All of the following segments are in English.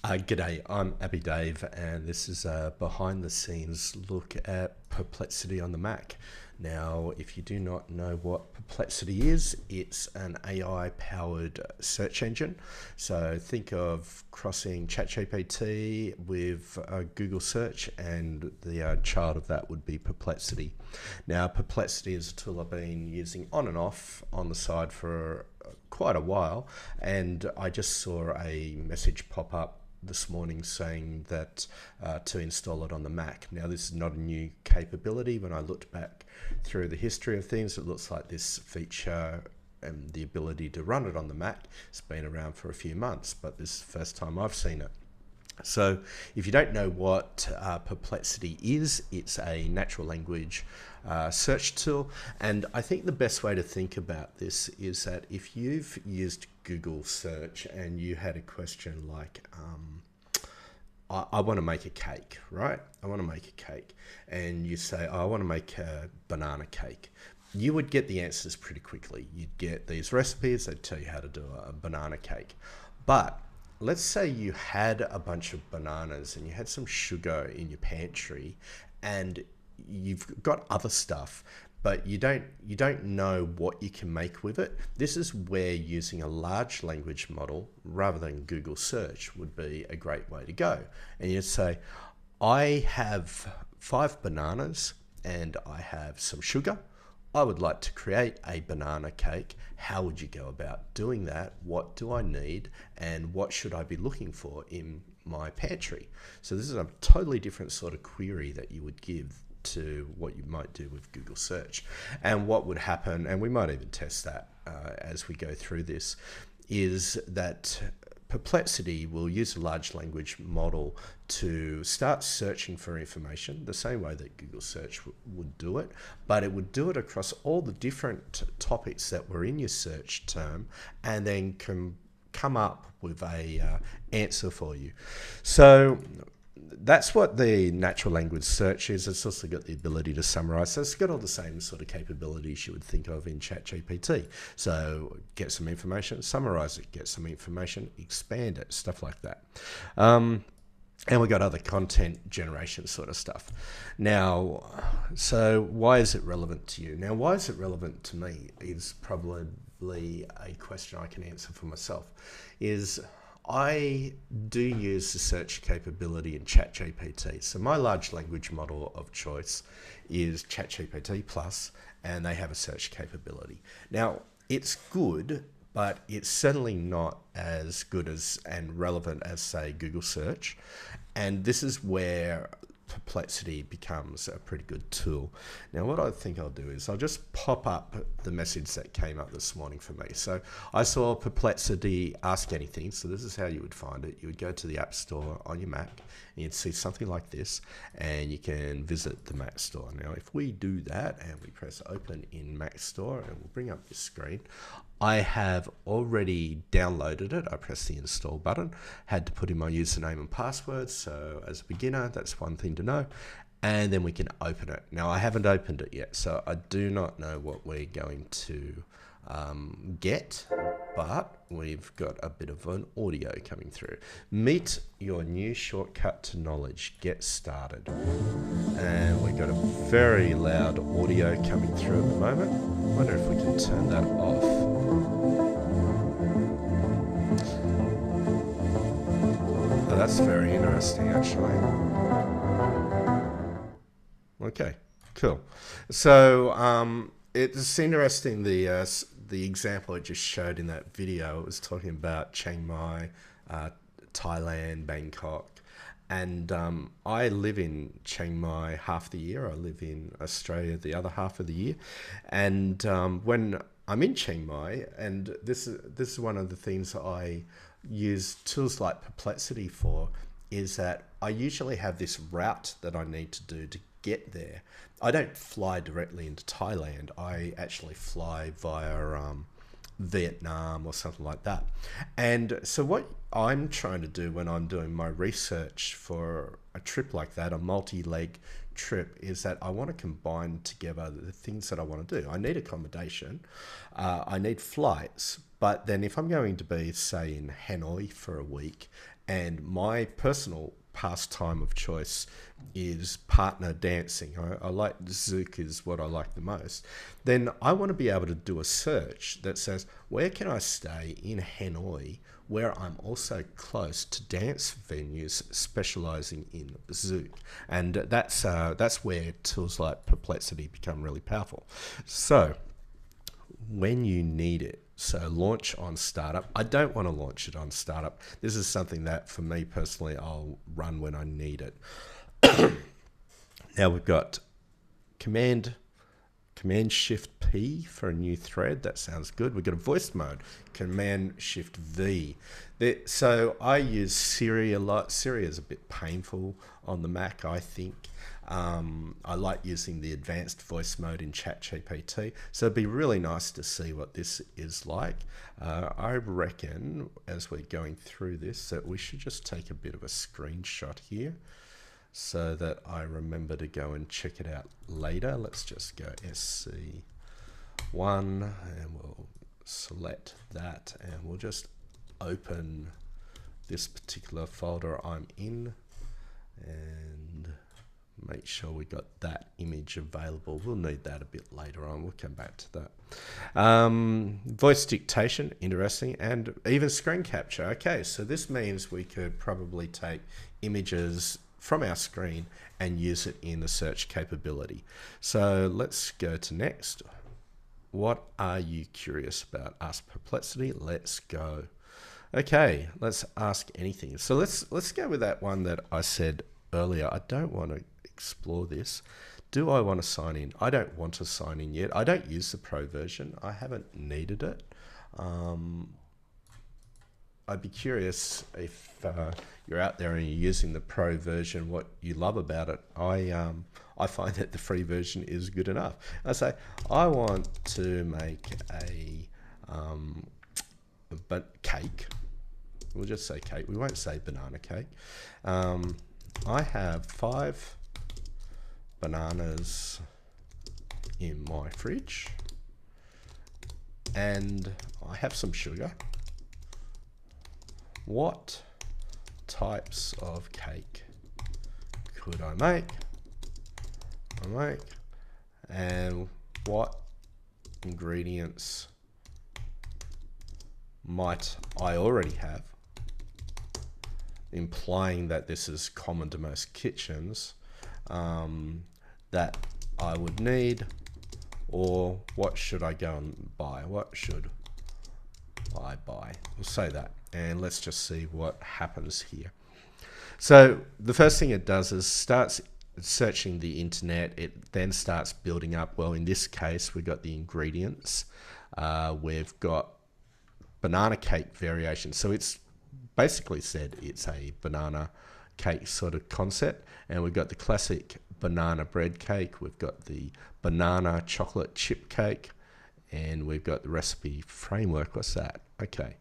G'day, I'm Abby Dave, and this is a behind the scenes look at Perplexity on the Mac. Now, if you do not know what Perplexity is, it's an AI powered search engine. So think of crossing ChatGPT with Google search, and the child of that would be Perplexity. Now, Perplexity is a tool I've been using on and off on the side for quite a while, and I just saw a message pop up this morning saying that to install it on the Mac. Now, this is not a new capability. When I looked back through the history of things, it looks like this feature and the ability to run it on the Mac has been around for a few months, but this is the first time I've seen it. So if you don't know what Perplexity is, it's a natural language search tool. And I think the best way to think about this is that if you've used Google search and you had a question like, I want to make a cake, right? I want to make a cake. And you say, I want to make a banana cake. You would get the answers pretty quickly. You'd get these recipes that tell you how to do a banana cake. But let's say you had a bunch of bananas and you had some sugar in your pantry and you've got other stuff, but you don't know what you can make with it. This is where using a large language model rather than Google search would be a great way to go. And you'd say, I have 5 bananas and I have some sugar. I would like to create a banana cake. How would you go about doing that? What do I need? And what should I be looking for in my pantry? So this is a totally different sort of query that you would give to what you might do with Google search. And what would happen, and we might even test that as we go through this, is that Perplexity will use a large language model to start searching for information the same way that Google search would do it, but it would do it across all the different topics that were in your search term and then come up with a answer for you. So that's what the natural language search is. It's also got the ability to summarize. So it's got all the same sort of capabilities you would think of in ChatGPT. So get some information, summarize it, get some information, expand it, stuff like that. And we got other content generation sort of stuff. Now, so why is it relevant to you? Now, why is it relevant to me is probably a question I can answer for myself. Is I do use the search capability in ChatGPT. So my large language model of choice is ChatGPT Plus, and they have a search capability. Now, it's good, but it's certainly not as good as and relevant as, say, Google search. And this is where Perplexity becomes a pretty good tool. Now, what I think I'll do is I'll just pop up the message that came up this morning for me. So I saw Perplexity Ask Anything. So this is how you would find it. You would go to the App Store on your Mac and you'd see something like this, and you can visit the Mac Store. Now, if we do that and we press open in Mac Store, and we'll bring up this screen, I have already downloaded it. I pressed the install button, had to put in my username and password. So as a beginner, that's one thing to know. And then we can open it. Now, I haven't opened it yet, so I do not know what we're going to get, but we've got a bit of an audio coming through. Meet your new shortcut to knowledge. Get started. And we've got a very loud audio coming through at the moment. I wonder if we can turn that off. Oh, that's very interesting, actually. Okay, cool. So it's interesting, the example it just showed in that video. It was talking about Chiang Mai, Thailand, Bangkok. And I live in Chiang Mai half the year. I live in Australia the other half of the year. And when I'm in Chiang Mai, and this is one of the things I use tools like Perplexity for, is that I usually have this route that I need to do to get there. I don't fly directly into Thailand. I actually fly via Vietnam or something like that. And so what I'm trying to do when I'm doing my research for a trip like that, a multi-leg trip, is that I want to combine together the things that I want to do. I need accommodation, I need flights, But then if I'm going to be, say, in Hanoi for a week, and my personal pastime of choice is partner dancing, I like Zouk is what I like the most, then I want to be able to do a search that says, where can I stay in Hanoi where I'm also close to dance venues specializing in Zouk? And that's where tools like Perplexity become really powerful. So when you need it, so launch on startup. I don't want to launch it on startup. This is something that for me personally, I'll run when I need it. Now we've got Command Shift P for a new thread. That sounds good. We've got a voice mode, Command Shift V. So I use Siri a lot. Siri is a bit painful on the Mac, I think. I like using the advanced voice mode in ChatGPT. So it'd be really nice to see what this is like. I reckon as we're going through this that we should just take a bit of a screenshot here so that I remember to go and check it out later. Let's just go SC1 and we'll select that and we'll just open this particular folder I'm in and make sure we got that image available. We'll need that a bit later on. We'll come back to that. Voice dictation, interesting, and even screen capture. Okay, so this means we could probably take images from our screen and use it in the search capability. So let's go to next. What are you curious about? Ask Perplexity. Let's go. Okay, let's ask anything. So let's go with that one that I said earlier. I don't want to explore this. Do I want to sign in? I don't want to sign in yet. I don't use the pro version. I haven't needed it. I'd be curious if you're out there and you're using the pro version, what you love about it. I find that the free version is good enough. I say, I want to make a cake. We'll just say cake. We won't say banana cake. I have 5 bananas in my fridge and I have some sugar. What types of cake could I make? And what ingredients might I already have? Implying that this is common to most kitchens, that I would need, or what should I go and buy? What should I buy? We'll say that, and let's just see what happens here. So the first thing it does is starts searching the internet. It then starts building up. Well, in this case, we've got the ingredients. We've got banana cake variation. So it's basically said it's a banana cake sort of concept, and we've got the classic banana bread cake, we've got the banana chocolate chip cake, and we've got the recipe framework. What's that? Okay,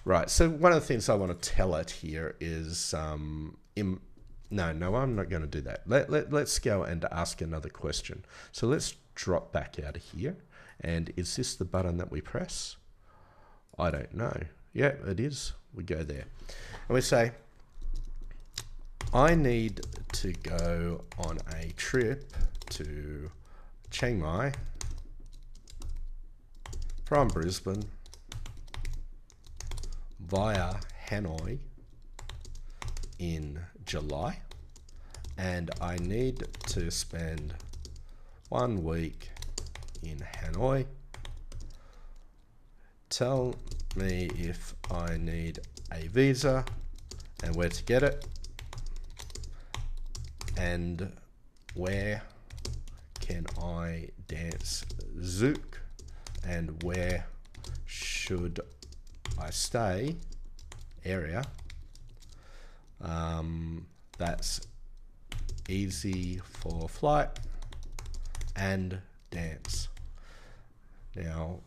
right, so one of the things I want to tell it here is no, I'm not going to do that. Let's go and ask another question. So let's drop back out of here, and is this the button that we press? I don't know. Yeah, it is. We go there. And we say, I need to go on a trip to Chiang Mai from Brisbane via Hanoi in July. And I need to spend 1 week in Hanoi. Tell me if I need a visa and where to get it, and where can I dance Zouk, and where should I stay, area that's easy for flight and dance. Now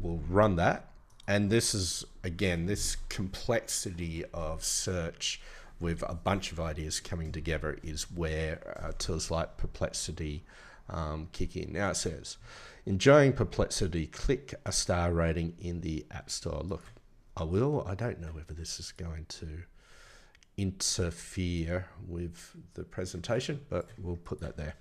we'll run that, and this is again this complexity of search with a bunch of ideas coming together is where tools like Perplexity kick in. Now it says, enjoying Perplexity, click a star rating in the App Store. Look, I will. I don't know whether this is going to interfere with the presentation, but we'll put that there.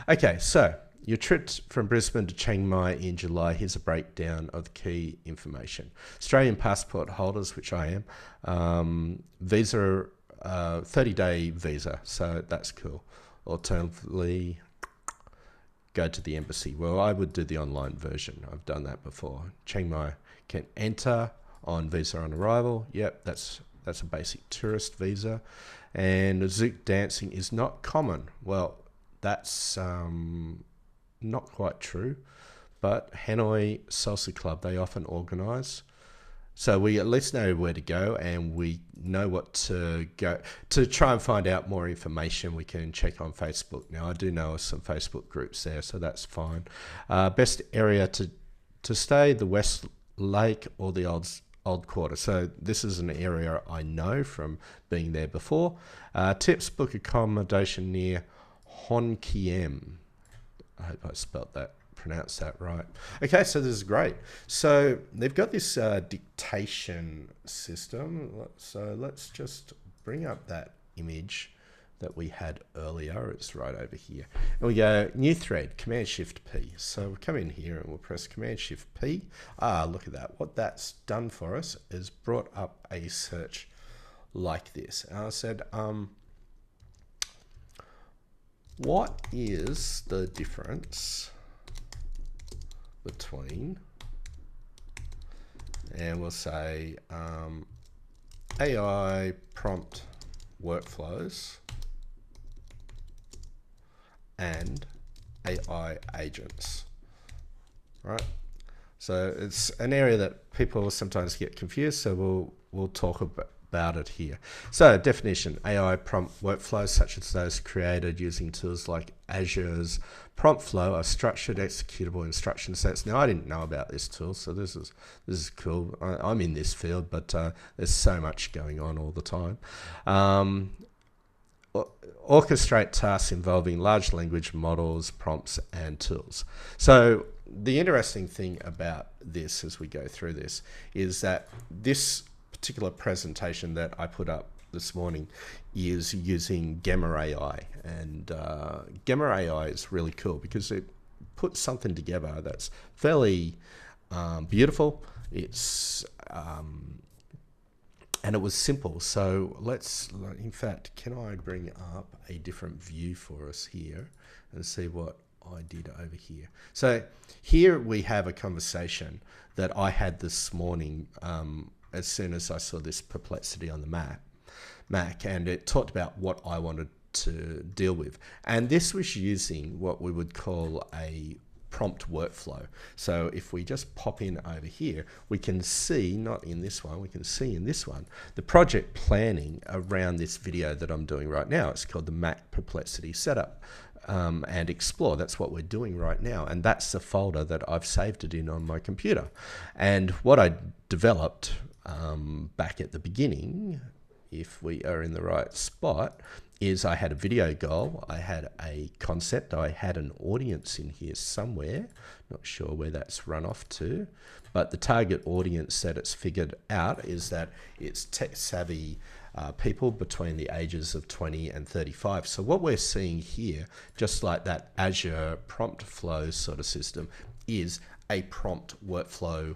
Okay, so your trip from Brisbane to Chiang Mai in July. Here's a breakdown of the key information. Australian passport holders, which I am, visa, 30-day visa, so that's cool. Alternatively, go to the embassy. Well, I would do the online version. I've done that before. Chiang Mai can enter on visa on arrival. Yep, that's a basic tourist visa. And Zouk dancing is not common. Well, that's not quite true, but Hanoi Salsa Club, they often organise. So we at least know where to go, and we know what to go to. Try and find out more information, we can check on Facebook. Now I do know of some Facebook groups there, so that's fine. Best area to stay, the West Lake or the Old Quarter. So this is an area I know from being there before. Tips, book accommodation near Hon Kiem. I hope I pronounced that right. Okay, so this is great. So they've got this dictation system. So let's just bring up that image that we had earlier. It's right over here. And we go new thread, Command-Shift-P. So we'll come in here and we'll press Command-Shift-P. Look at that. What that's done for us is brought up a search like this. And I said, what is the difference between, and we'll say AI prompt workflows and AI agents, right? So it's an area that people sometimes get confused, so we'll talk about it here. So definition, AI prompt workflows such as those created using tools like Azure's prompt flow are structured executable instruction sets. Now I didn't know about this tool, so this is cool. I'm in this field, but there's so much going on all the time. Orchestrate tasks involving large language models, prompts, and tools. So the interesting thing about this as we go through this is that this particular presentation that I put up this morning is using Gemma AI, and Gemma AI is really cool because it puts something together that's fairly beautiful. It's and it was simple. So let's, in fact, can I bring up a different view for us here and see what I did over here? So here we have a conversation that I had this morning as soon as I saw this Perplexity on the Mac, and it talked about what I wanted to deal with. And this was using what we would call a prompt workflow. So if we just pop in over here, we can see, not in this one, we can see in this one, the project planning around this video that I'm doing right now. It's called the Mac Perplexity Setup and Explore. That's what we're doing right now. And that's the folder that I've saved it in on my computer. And what I developed back at the beginning, if we are in the right spot, is I had a video goal, I had a concept, I had an audience in here somewhere, not sure where that's run off to, but the target audience that it's figured out is that it's tech-savvy people between the ages of 20 and 35. So what we're seeing here, just like that Azure prompt flow sort of system, is a prompt workflow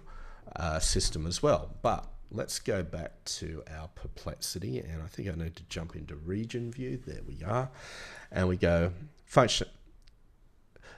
system as well. But let's go back to our Perplexity, and I think I need to jump into region view. There we are. And we go function.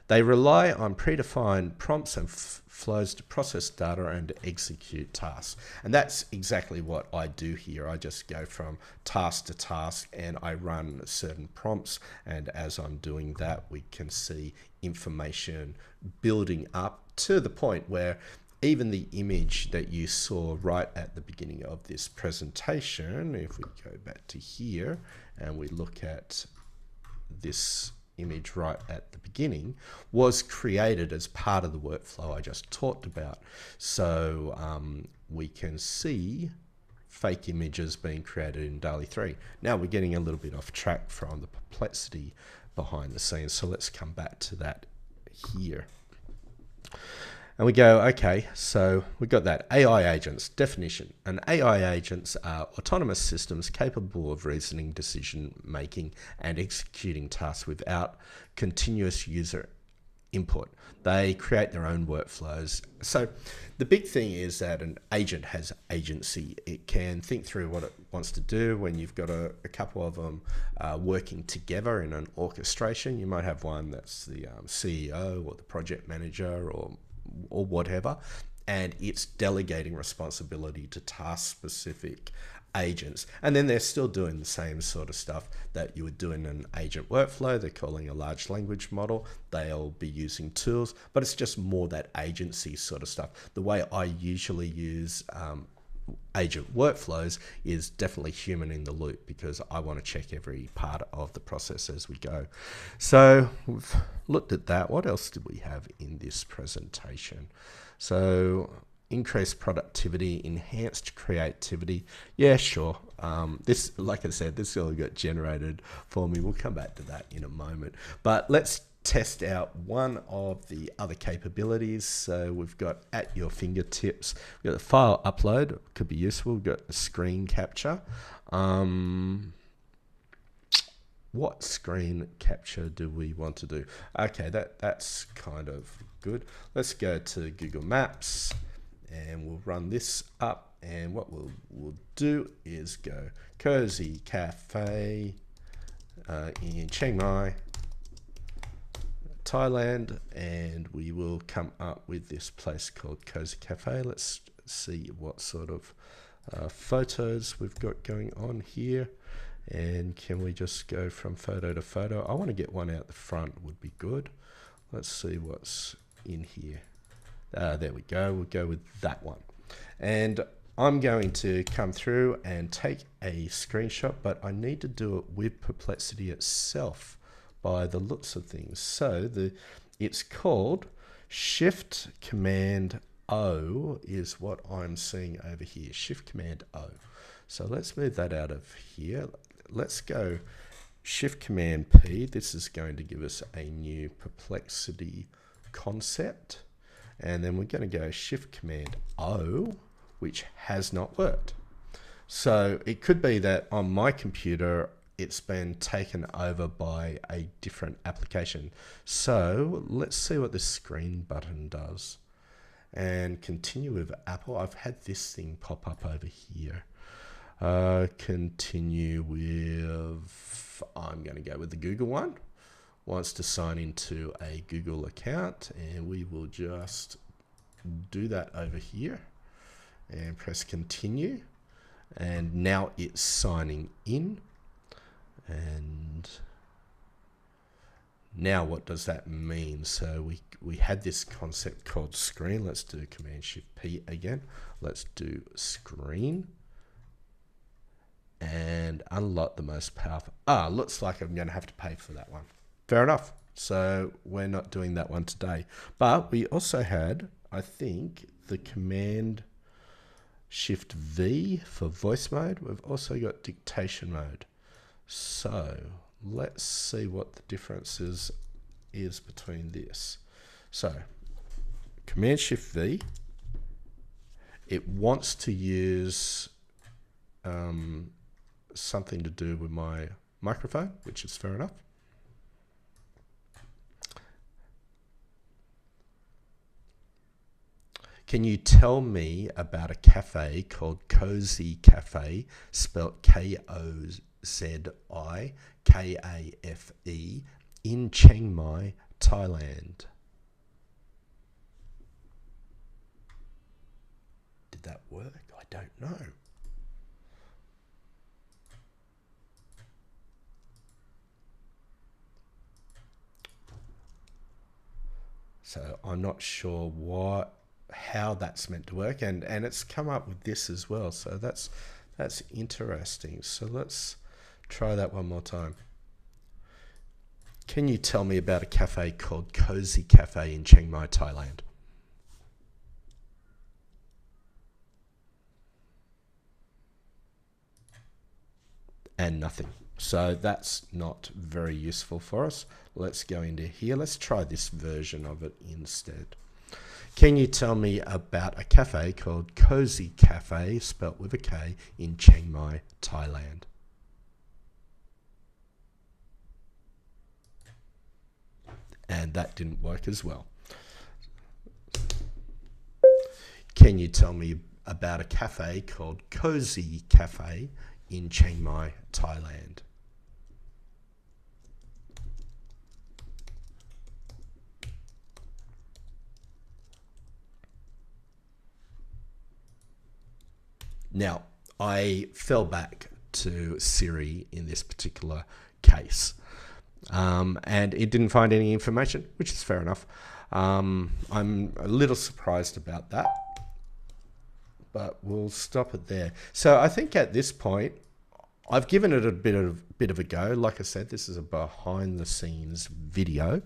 They rely on predefined prompts and flows to process data and execute tasks. And that's exactly what I do here. I just go from task to task and I run certain prompts. And as I'm doing that, we can see information building up to the point where even the image that you saw right at the beginning of this presentation, if we go back to here and we look at this image right at the beginning, was created as part of the workflow I just talked about. So we can see fake images being created in DALL-E 3. Now we're getting a little bit off track from the Perplexity behind the scenes, so let's come back to that here. And we go, okay, so we got that. AI agents, definition. An AI agents are autonomous systems capable of reasoning, decision making, and executing tasks without continuous user input. They create their own workflows. So the big thing is that an agent has agency. It can think through what it wants to do. When you've got a couple of them working together in an orchestration, you might have one that's the CEO or the project manager or whatever, and it's delegating responsibility to task-specific agents. And then they're still doing the same sort of stuff that you would do in an agent workflow. They're calling a large language model. They'll be using tools, but it's just more that agency sort of stuff. The way I usually use agent workflows is definitely human in the loop, because I want to check every part of the process as we go. So we've looked at that. What else did we have in this presentation? So increased productivity, enhanced creativity. Yeah, sure. This, like I said, this all got generated for me. We'll come back to that in a moment. But let's test out one of the other capabilities. So we've got at your fingertips, we've got the file upload, could be useful. We've got the screen capture. What screen capture do we want to do? Okay, that's kind of good. Let's go to Google Maps and we'll run this up, and what we'll do is go Cozy Cafe in Chiang Mai, Thailand, and we will come up with this place called Cozy Cafe. Let's see what sort of photos we've got going on here, and can we just go from photo to photo? I want to get one out the front, would be good. Let's see what's in here. There we go. We'll go with that one, and I'm going to come through and take a screenshot, but I need to do it with Perplexity itself by the looks of things. So it's called Shift Command O is what I'm seeing over here. Shift Command O. So let's move that out of here. Let's go Shift Command P. This is going to give us a new Perplexity concept. And then we're going to go Shift Command O, which has not worked. So it could be that on my computer, it's been taken over by a different application. So let's see what this screen button does. And continue with Apple. I've had this thing pop up over here. Continue with, I'm going to go with the Google one. Wants to sign into a Google account, and we will just do that over here and press continue. And now it's signing in. And now what does that mean? So we had this concept called screen. Let's do Command Shift P again. Let's do screen and unlock the most powerful. Looks like I'm going to have to pay for that one. Fair enough. So we're not doing that one today. But we also had, I think, the Command Shift V for voice mode. We've also got dictation mode. So let's see what the difference is between this. So Command Shift V, it wants to use something to do with my microphone, which is fair enough. Can you tell me about a cafe called Cozy Cafe, spelt Kozikafe, in Chiang Mai, Thailand? Did that work? I don't know. So I'm not sure how that's meant to work, and it's come up with this as well. So that's interesting. So let's try that one more time. Can you tell me about a cafe called Cozy Cafe in Chiang Mai, Thailand? and nothing. So that's not very useful for us. Let's go into here. Let's try this version of it instead. Can you tell me about a cafe called Cozy Cafe, spelt with a K, in Chiang Mai, Thailand? And that didn't work as well. Can you tell me about a cafe called Cozy Cafe in Chiang Mai, Thailand? Now, I fell back to Siri in this particular case, and it didn't find any information, which is fair enough. I'm a little surprised about that, but we'll stop it there. So I think at this point, I've given it a bit of a go. Like I said, this is a behind the scenes video.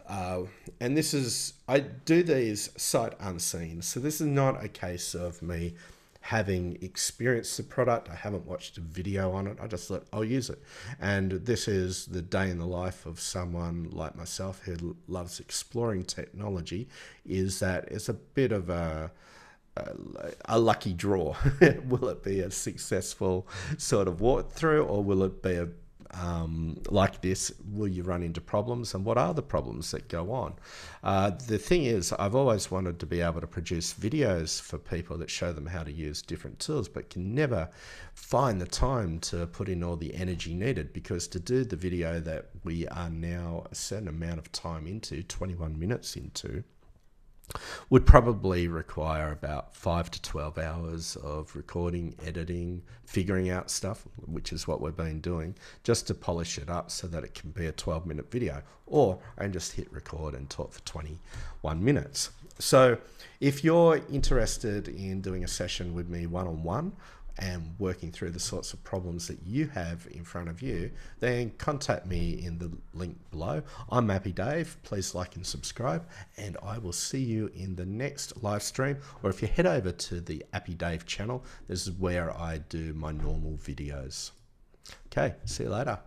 And this is, I do these sight unseen. So this is not a case of me having experienced the product. I haven't watched a video on it. I just thought I'll use it. And this is the day in the life of someone like myself who loves exploring technology, is that it's a bit of a lucky draw. Will it be a successful sort of walkthrough, or will it be a like this? Will you run into problems, and what are the problems that go on? The thing is, I've always wanted to be able to produce videos for people that show them how to use different tools, but can never find the time to put in all the energy needed, because to do the video that we are now a certain amount of time into, 21 minutes into, would probably require about 5 to 12 hours of recording, editing, figuring out stuff, which is what we've been doing, just to polish it up so that it can be a 12-minute video. Or I can just hit record and talk for 21 minutes. So if you're interested in doing a session with me one-on-one and working through the sorts of problems that you have in front of you, then contact me in the link below. I'm Happy Dave. Please like and subscribe, and I will see you in the next live stream. Or if you head over to the Happy Dave channel, this is where I do my normal videos. Okay, see you later.